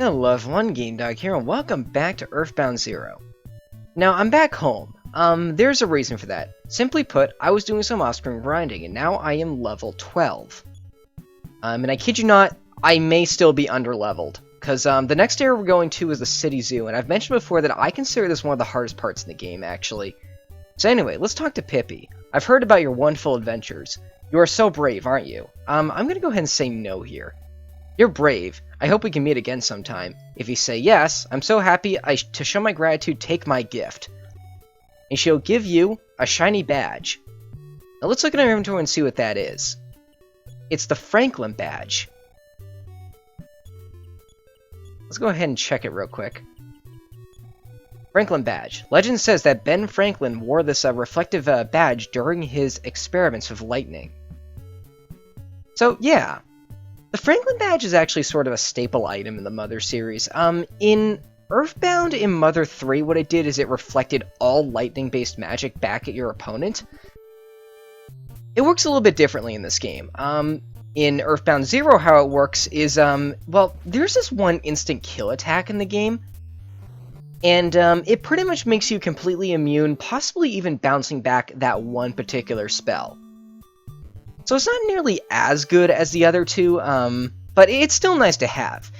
Hello everyone, Game Dog here, and welcome back to Earthbound 0. Now, I'm back home. There's a reason for that. Simply put, I was doing some off-screen grinding, and now I am level 12. And I kid you not, I may still be under-leveled. Because, the next area we're going to is the City Zoo, and I've mentioned before that I consider this one of the hardest parts in the game, actually. So anyway, let's talk to Pippi. I've heard about your wonderful adventures. You are so brave, aren't you? I'm gonna go ahead and say no here. You're brave. I hope we can meet again sometime. If you say yes, I'm so happy to show my gratitude, take my gift. And she'll give you a shiny badge. Now let's look at our inventory and see what that is. It's the Franklin badge. Let's go ahead and check it real quick. Franklin badge. Legend says that Ben Franklin wore this reflective badge during his experiments with lightning. So yeah. The Franklin badge is actually sort of a staple item in the Mother series. In Earthbound in Mother 3, what it did is it reflected all lightning-based magic back at your opponent. It works a little bit differently in this game. In Earthbound 0, how it works is, well, there's this one instant kill attack in the game, and it pretty much makes you completely immune, possibly even bouncing back that one particular spell. So it's not nearly as good as the other two, but it's still nice to have.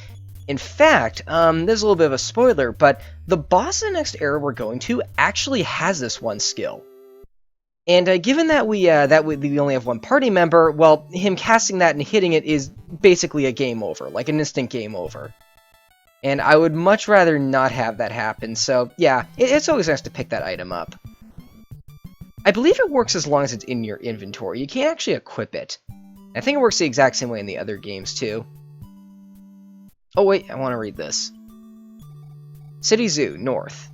In fact, there's a little bit of a spoiler, but the boss in the next area we're going to actually has this one skill. And given that we only have one party member, well, him casting that and hitting it is basically a game over, like an instant game over. And I would much rather not have that happen, so yeah, it's always nice to pick that item up. I believe it works as long as it's in your inventory. You can't actually equip it. I think it works the exact same way in the other games, too. Oh, wait, I want to read this. City Zoo, north.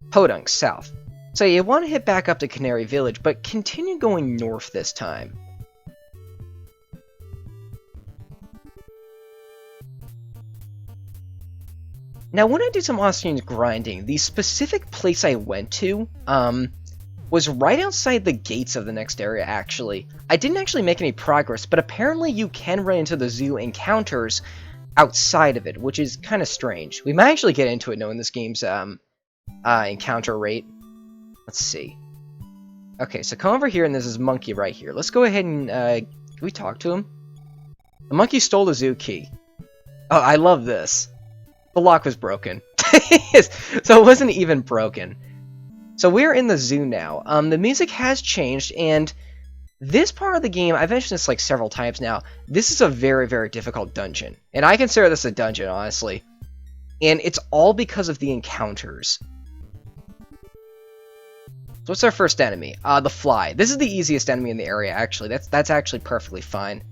Podunk, south. So you want to hit back up to Canary Village, but continue going north this time. Now, when I did some off-screen grinding, the specific place I went to, was right outside the gates of the next area, actually. I didn't actually make any progress, but apparently you can run into the zoo encounters outside of it, which is kind of strange. We might actually get into it knowing this game's encounter rate. Let's see. Okay, so come over here, and there's this monkey right here. Let's go ahead and, can we talk to him? The monkey stole the zoo key. Oh, I love this. The lock was broken. So it wasn't even broken. So we're in the zoo now. The music has changed, and this part of the game, I've mentioned this like several times now, this is a very, very difficult dungeon. And I consider this a dungeon, honestly. And it's all because of the encounters. So what's our first enemy? The fly. This is the easiest enemy in the area, actually. That's actually perfectly fine.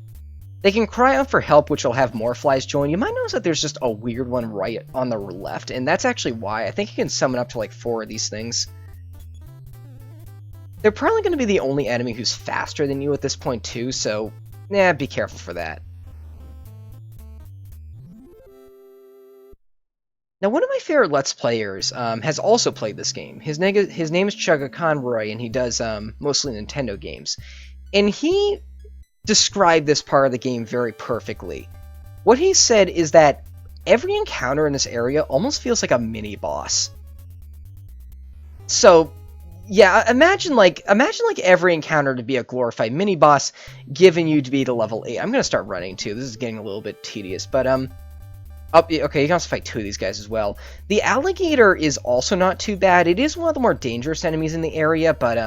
They can cry out for help, which will have more flies join. You might notice that there's just a weird one right on the left, and that's actually why. I think you can summon up to like 4 of these things. They're probably going to be the only enemy who's faster than you at this point too, so be careful for that. Now, one of my favorite Let's Players has also played this game. His name is Chugga Conroy, and he does mostly Nintendo games. And he described this part of the game very perfectly. What he said is that every encounter in this area almost feels like a mini-boss. So yeah, imagine like every encounter to be a glorified mini-boss, given you to be to level 8. I'm gonna start running too. This is getting a little bit tedious, but okay, you can also fight 2 of these guys as well. The alligator is also not too bad. It is one of the more dangerous enemies in the area, but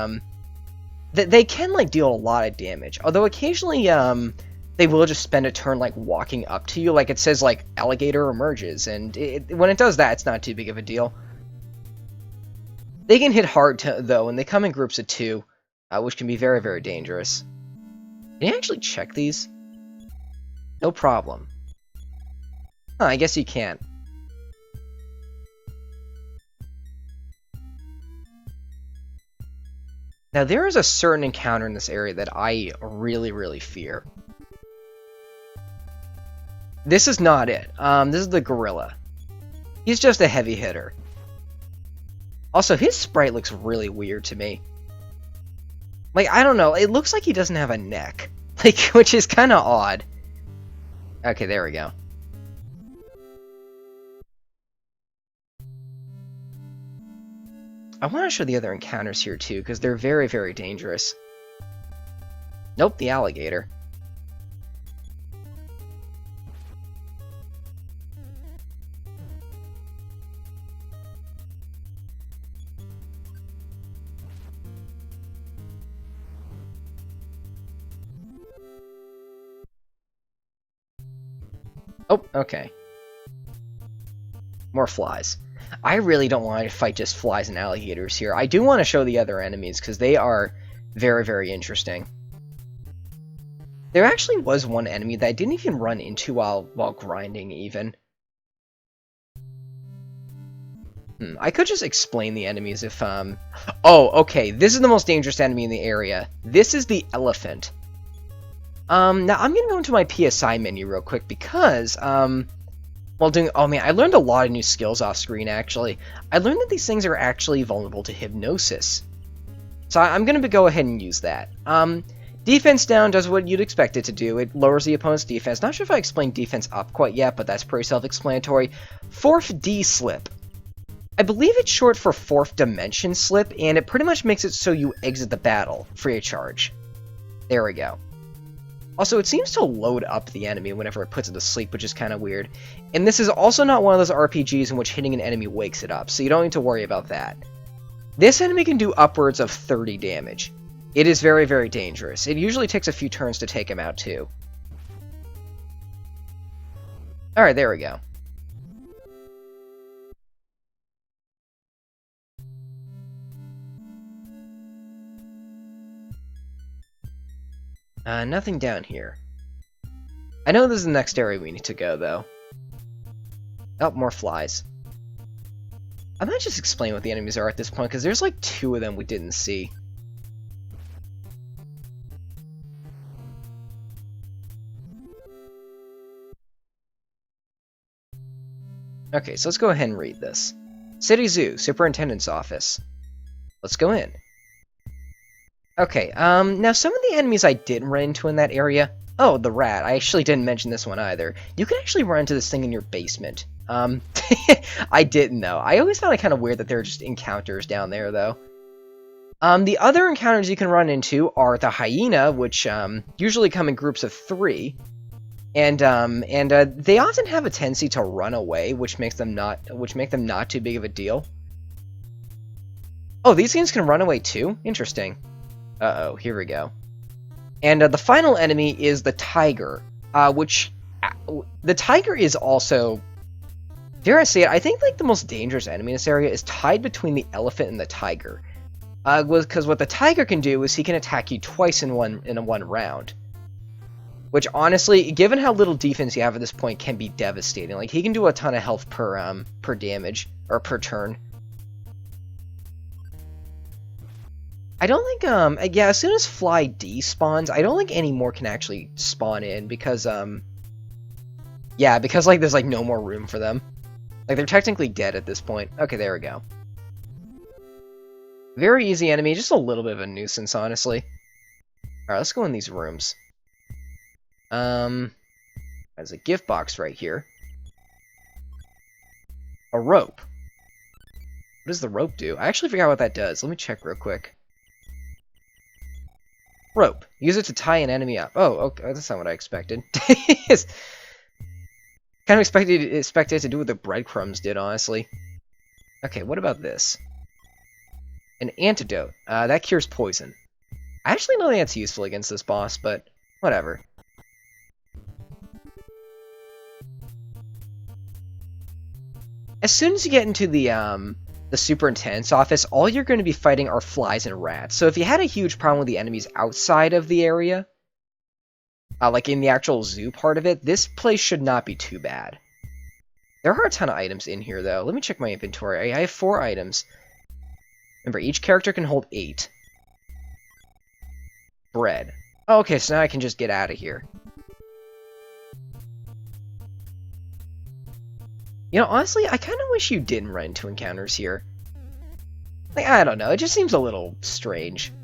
they can like deal a lot of damage. Although occasionally they will just spend a turn like walking up to you, like it says like alligator emerges, and when it does that, it's not too big of a deal. They can hit hard, though, and they come in groups of 2, which can be very, very dangerous. Can you actually check these? No problem. Huh, I guess you can't. Now, there is a certain encounter in this area that I really, really fear. This is not it. This is the gorilla. He's just a heavy hitter. Also, his sprite looks really weird to me. Like, I don't know, it looks like he doesn't have a neck. Like, which is kind of odd. Okay, there we go. I want to show the other encounters here too, because they're very, very dangerous. Nope, the alligator. Oh, okay. More flies. I really don't want to fight just flies and alligators here. I do want to show the other enemies, because they are very, very interesting. There actually was one enemy that I didn't even run into while grinding, even. I could just explain the enemies if, Oh, okay, this is the most dangerous enemy in the area. This is the elephant. Now I'm gonna go into my PSI menu real quick, because, while doing... Oh man, I learned a lot of new skills off screen, actually. I learned that these things are actually vulnerable to hypnosis. So I'm going to go ahead and use that. Defense down does what you'd expect it to do. It lowers the opponent's defense. Not sure if I explained defense up quite yet, but that's pretty self-explanatory. Fourth D slip. I believe it's short for fourth dimension slip, and it pretty much makes it so you exit the battle free of charge. There we go. Also, it seems to load up the enemy whenever it puts it to sleep, which is kind of weird. And this is also not one of those RPGs in which hitting an enemy wakes it up, so you don't need to worry about that. This enemy can do upwards of 30 damage. It is very, very dangerous. It usually takes a few turns to take him out, too. Alright, there we go. Nothing down here. I know this is the next area we need to go, though. Oh, more flies. I might just explain what the enemies are at this point, because there's like 2 of them we didn't see. Okay, so let's go ahead and read this. City Zoo, Superintendent's Office. Let's go in. Okay, now some of the enemies I did run into in that area... Oh, the rat. I actually didn't mention this one either. You can actually run into this thing in your basement. I didn't, though. I always found it kind of weird that there are just encounters down there, though. The other encounters you can run into are the hyena, which usually come in groups of 3. And they often have a tendency to run away, which make them not too big of a deal. Oh, these things can run away too? Interesting. Uh-oh, here we go. And the final enemy is the tiger, the tiger is also, dare I say it, I think like the most dangerous enemy in this area is tied between the elephant and the tiger. Because what the tiger can do is he can attack you twice in one round. Which honestly, given how little defense you have at this point, can be devastating. Like he can do a ton of health per damage or per turn. I don't think, yeah, as soon as Fly D spawns, I don't think any more can actually spawn in, because, yeah, because, like, there's, like, no more room for them. Like, they're technically dead at this point. Okay, there we go. Very easy enemy, just a little bit of a nuisance, honestly. Alright, let's go in these rooms. There's a gift box right here. A rope. What does the rope do? I actually forgot what that does. Let me check real quick. Rope. Use it to tie an enemy up. Oh, okay. That's not what I expected. Kind of expected it to do what the breadcrumbs did, honestly. Okay, what about this? An antidote. That cures poison. I actually don't think that's useful against this boss, but whatever. As soon as you get into the superintendent's office, all you're going to be fighting are flies and rats. So if you had a huge problem with the enemies outside of the area, like in the actual zoo part of it, this place should not be too bad. There are a ton of items in here, though. Let me check my inventory. I have 4 items. Remember, each character can hold 8. Bread. Oh, okay, so now I can just get out of here. You know, honestly, I kind of wish you didn't run into encounters here. Like, I don't know, it just seems a little strange.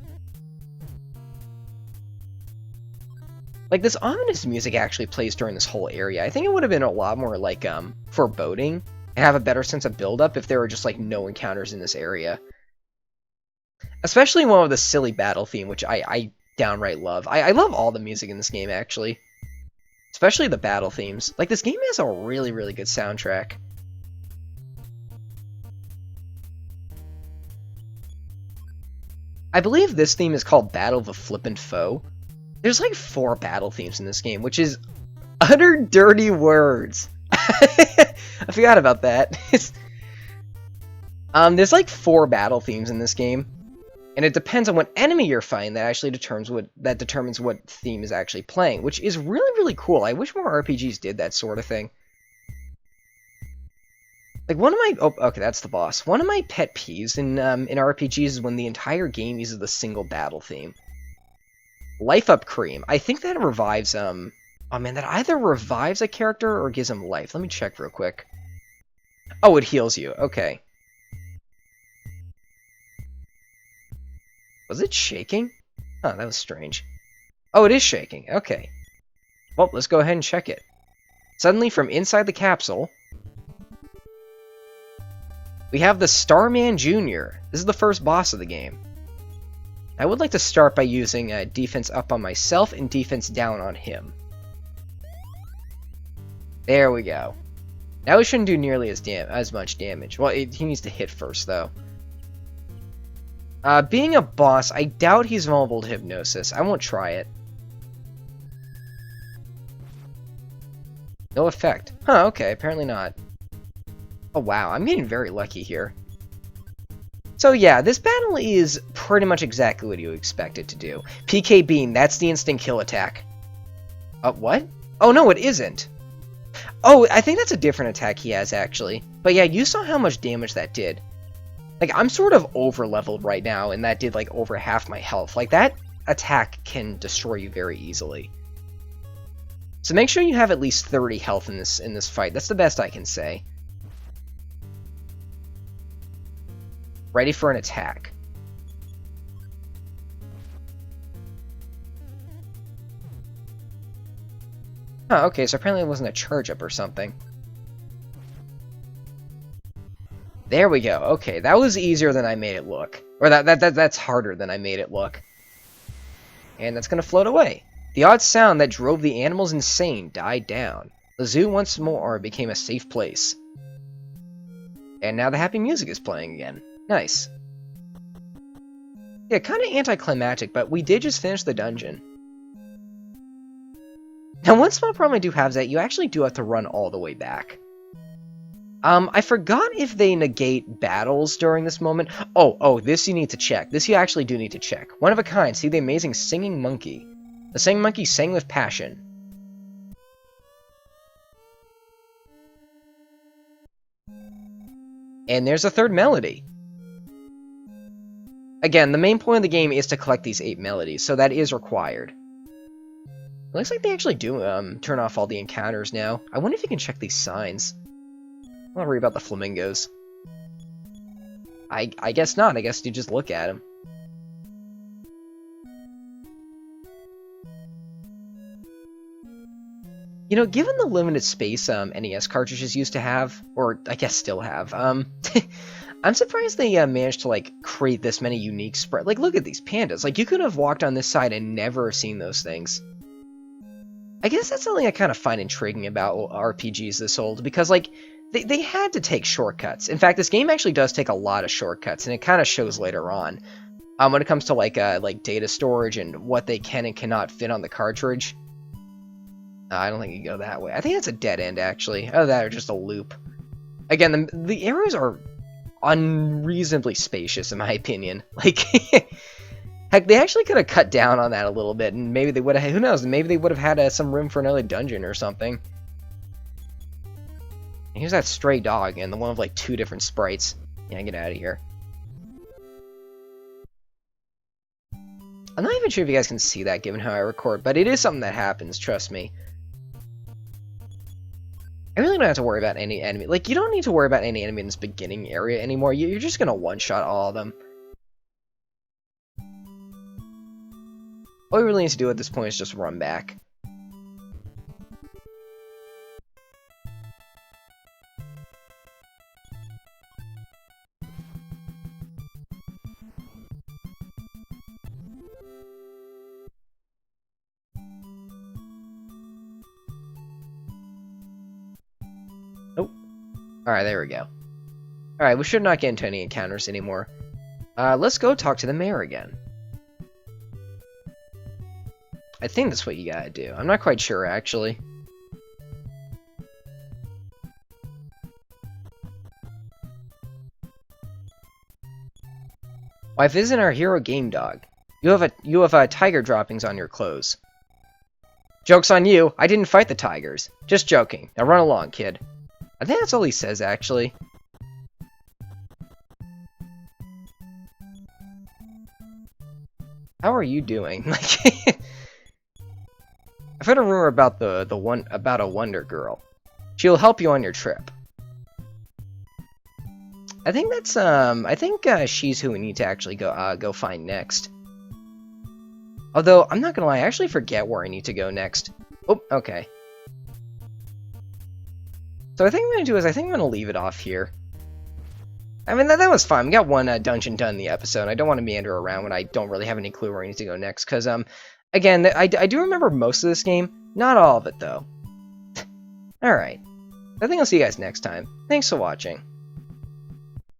Like, this ominous music actually plays during this whole area. I think it would have been a lot more, like, foreboding, and have a better sense of build-up if there were just, like, no encounters in this area. Especially one with a silly battle theme, which I downright love. I love all the music in this game, actually. Especially the battle themes. Like, this game has a really, really good soundtrack. I believe this theme is called Battle of the Flippant Foe. There's like 4 battle themes in this game, which is utter dirty words. I forgot about that. There's like 4 battle themes in this game, and it depends on what enemy you're fighting that actually determines what theme is actually playing, which is really, really cool. I wish more RPGs did that sort of thing. Like, oh, okay, that's the boss. One of my pet peeves in RPGs is when the entire game uses the single battle theme. Life Up Cream. I think that revives, oh man, that either revives a character or gives him life. Let me check real quick. Oh, it heals you. Okay. Was it shaking? Huh, that was strange. Oh, it is shaking. Okay. Well, let's go ahead and check it. Suddenly, from inside the capsule, we have the Starman Jr. This is the first boss of the game. I would like to start by using defense up on myself and defense down on him. There we go. Now he shouldn't do nearly as much damage. Well, he needs to hit first, though. Being a boss, I doubt he's vulnerable to hypnosis. I won't try it. No effect. Huh, okay, apparently not. Oh wow, I'm getting very lucky here. So yeah, this battle is pretty much exactly what you expect it to do. PK Beam, that's the instant kill attack. What? Oh no, it isn't. Oh, I think that's a different attack he has, actually. But yeah, you saw how much damage that did. Like, I'm sort of over-leveled right now, and that did, like, over half my health. Like, that attack can destroy you very easily. So make sure you have at least 30 health in this fight. That's the best I can say. Ready for an attack. Huh, okay, so apparently it wasn't a charge-up or something. There we go. Okay, that was easier than I made it look. Or that's harder than I made it look. And that's gonna float away. The odd sound that drove the animals insane died down. The zoo once more became a safe place. And now the happy music is playing again. Nice. Yeah, kind of anticlimactic, but we did just finish the dungeon. Now, one small problem I do have is that you actually do have to run all the way back. I forgot if they negate battles during this moment. Oh, this you need to check. This you actually do need to check. One of a kind, see the amazing singing monkey. The singing monkey sang with passion. And there's a third melody. Again, the main point of the game is to collect these 8 melodies, so that is required. It looks like they actually do turn off all the encounters now. I wonder if you can check these signs. I'm not worried about the flamingos. I guess not. I guess you just look at them. You know, given the limited space NES cartridges used to have, or I guess still have, I'm surprised they managed to, like, create this many unique sprites. Like, look at these pandas. Like, you could have walked on this side and never seen those things. I guess that's something I kind of find intriguing about RPGs this old, because, like, they had to take shortcuts. In fact, this game actually does take a lot of shortcuts, and it kind of shows later on. When it comes to, like data storage and what they can and cannot fit on the cartridge. I don't think you can go that way. I think that's a dead end, actually. Oh, that or just a loop. Again, the areas are unreasonably spacious, in my opinion. Like, heck, they actually could have cut down on that a little bit, and maybe they would have, who knows, maybe they would have had some room for another dungeon or something. And here's that stray dog, and the one with, like, 2 different sprites. Yeah, get out of here. I'm not even sure if you guys can see that, given how I record, but it is something that happens, trust me. I really don't have to worry about any enemy. Like, you don't need to worry about any enemy in this beginning area anymore. You're just gonna one-shot all of them. All you really need to do at this point is just run back. Alright, there we go. Alright, we should not get into any encounters anymore. Let's go talk to the mayor again. I think that's what you gotta do. I'm not quite sure, actually. Wife isn't our hero game dog. You have tiger droppings on your clothes. Joke's on you. I didn't fight the tigers. Just joking. Now run along, kid. I think that's all he says, actually. How are you doing? Like, I've heard a rumor about about a Wonder Girl. She'll help you on your trip. I think that's she's who we need to actually go find next. Although I'm not gonna lie, I actually forget where I need to go next. Oh, okay. So I think I'm gonna do is I'm gonna leave it off here. I mean that was fun. We got one dungeon done in the episode. I don't want to meander around when I don't really have any clue where I need to go next. Cause again, I do remember most of this game, not all of it though. All right. I think I'll see you guys next time. Thanks for watching.